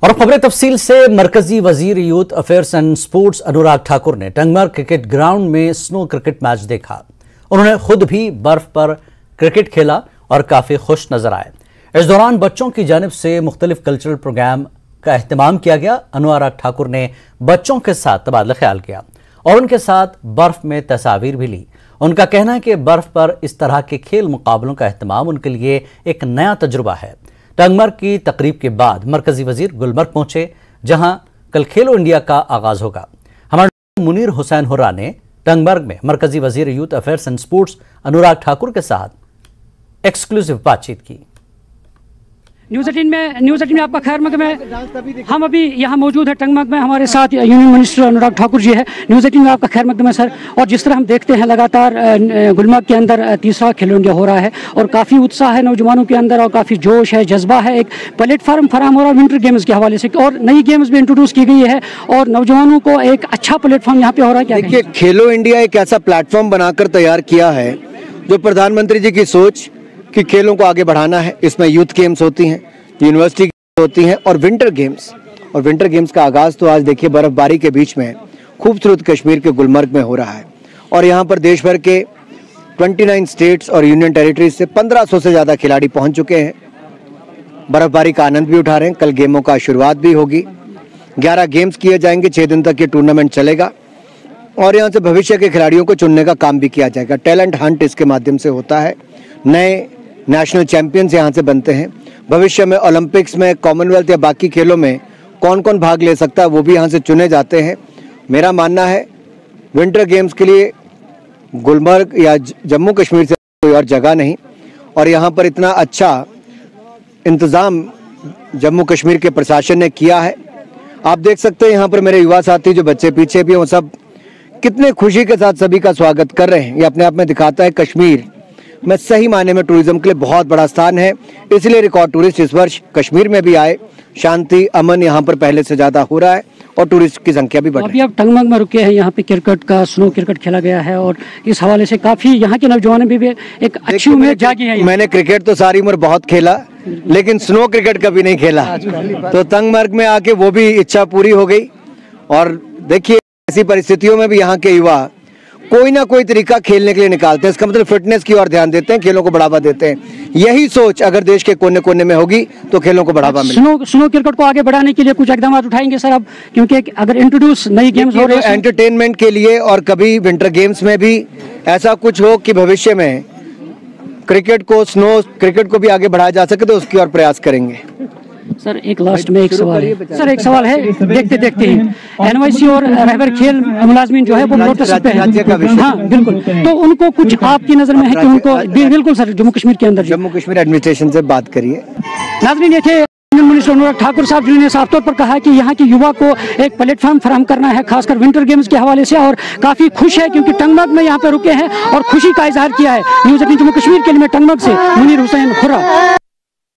और खबरें तफसील से मरकजी वजीर youth affairs and sports Anurag Thakur ने टंगमर्ग क्रिकेट ग्राउंड में स्नो क्रिकेट मैच देखा। उन्होंने खुद भी बर्फ पर क्रिकेट खेला और काफी खुश नजर आए। इस दौरान बच्चों की जानिब से मुख्तलिफ कल्चरल प्रोग्राम का एहतमाम किया गया। अनुराग ठाकुर ने बच्चों के साथ तबादला ख्याल किया और उनके साथ बर्फ में तस्वीर भी ली। उनका कहना है कि बर्फ पर इस तरह के खेल मुकाबलों का एहतमाम उनके लिए एक नया तजुर्बा है। टंगमर्ग की तकरीब के बाद मरकजी वजीर गुलमर्ग पहुंचे, जहां कल खेलो इंडिया का आगाज होगा। हमारे मुनीर हुसैन हुर्रा ने टंगमर्ग में मरकजी वजीर youth affairs and sports Anurag Thakur के साथ एक्सक्लूसिव बातचीत की। न्यूज़ 18 में आपका खैर मकदम है। हम अभी यहाँ मौजूद है टंगमर्ग में, हमारे साथ यूनियन मिनिस्टर अनुराग ठाकुर जी है। न्यूज़ 18 में आपका खैर मकदम है सर। और जिस तरह हम देखते हैं लगातार गुलमर्ग के अंदर तीसरा खेलो इंडिया हो रहा है और काफ़ी उत्साह है नौजवानों के अंदर और काफ़ी जोश है, जज्बा है। एक प्लेटफार्म फराहम हो रहा है विंटर गेम्स के हवाले से और नई गेम्स भी इंट्रोड्यूस की गई है और नौजवानों को एक अच्छा प्लेटफॉर्म यहाँ पे हो रहा है। क्या देखिए, खेलो इंडिया एक ऐसा प्लेटफॉर्म बनाकर तैयार किया है जो प्रधानमंत्री जी की सोच कि खेलों को आगे बढ़ाना है। इसमें यूथ गेम्स होती हैं, यूनिवर्सिटी होती हैं और विंटर गेम्स का आगाज तो आज देखिए बर्फबारी के बीच में खूबसूरत कश्मीर के गुलमर्ग में हो रहा है। और यहाँ पर देश भर के 29 स्टेट्स और यूनियन टेरिटरीज से 1500 से ज़्यादा खिलाड़ी पहुँच चुके हैं। बर्फबारी का आनंद भी उठा रहे हैं। कल गेमों का शुरुआत भी होगी। 11 गेम्स किए जाएंगे, 6 दिन तक ये टूर्नामेंट चलेगा और यहाँ से भविष्य के खिलाड़ियों को चुनने का काम भी किया जाएगा। टैलेंट हंट इसके माध्यम से होता है। नए नेशनल चैंपियंस यहाँ से बनते हैं। भविष्य में ओलंपिक्स में, कॉमनवेल्थ या बाकी खेलों में कौन कौन भाग ले सकता है वो भी यहाँ से चुने जाते हैं। मेरा मानना है विंटर गेम्स के लिए गुलमर्ग या जम्मू कश्मीर से कोई और जगह नहीं। और यहाँ पर इतना अच्छा इंतज़ाम जम्मू कश्मीर के प्रशासन ने किया है। आप देख सकते हैं यहाँ पर मेरे युवा साथी जो बच्चे पीछे भी हैं वो सब कितने खुशी के साथ सभी का स्वागत कर रहे हैं। ये अपने आप में दिखाता है कश्मीर में सही मायने में टूरिज्म के लिए बहुत बड़ा स्थान है। इसलिए रिकॉर्ड टूरिस्ट इस वर्ष कश्मीर में भी आए। शांति अमन यहाँ पर पहले से ज्यादा हो रहा है और टूरिस्ट की संख्या भी बढ़ रही है। अभी आप टंगमर्ग में रुके हैं, यहाँ पे क्रिकेट का स्नो क्रिकेट खेला गया है और इस हवाले से काफी यहाँ के नौजवानों में भी एक अच्छी उम्मीद जागी है। मैंने क्रिकेट तो सारी उम्र बहुत खेला लेकिन स्नो क्रिकेट कभी नहीं खेला, तो टंगमर्ग में आके वो भी इच्छा पूरी हो गई। और देखिए ऐसी परिस्थितियों में भी यहाँ के युवा कोई ना कोई तरीका खेलने के लिए निकालते हैं। इसका मतलब फिटनेस की ओर ध्यान देते हैं, खेलों को बढ़ावा देते हैं। यही सोच अगर देश के कोने कोने में होगी तो खेलों को बढ़ावा मिलेगा। स्नो क्रिकेट को आगे बढ़ाने के लिए कुछ इकदाम उठाएंगे सर अब, क्योंकि अगर इंट्रोड्यूस नई गेम्स हो रहे हैं एंटरटेनमेंट के लिए और कभी विंटर गेम्स में भी ऐसा कुछ हो कि भविष्य में क्रिकेट को, स्नो क्रिकेट को भी आगे बढ़ाया जा सके तो उसकी ओर प्रयास करेंगे। सर एक लास्ट में एक सवाल है सर, एक सवाल है। देखते देखते ही एनवाईसी और रहबर खेल मुलाजमीन जो है वो प्रोटेस्ट पे है। हाँ बिल्कुल, तो उनको कुछ आपकी नजर में है कि उनको बिल्कुल सर जम्मू कश्मीर के अंदर जम्मू कश्मीर एडमिनिस्ट्रेशन से बात करिए। नाज़रीन, ये थे यूनियन मिनिस्टर अनुराग ठाकुर साहब जिन्होंने साफ तौर पर कहा कि यहाँ के युवा को एक प्लेटफॉर्म फराहम करना है, खासकर विंटर गेम्स के हवाले से। और काफी खुश है क्योंकि टंगमर्ग में यहाँ पे रुके हैं और खुशी का इजहार किया है। न्यूज़ 18 जम्मू कश्मीर के लिए मैं टंगमर्ग से मुनीर हुसैन हुर्रा।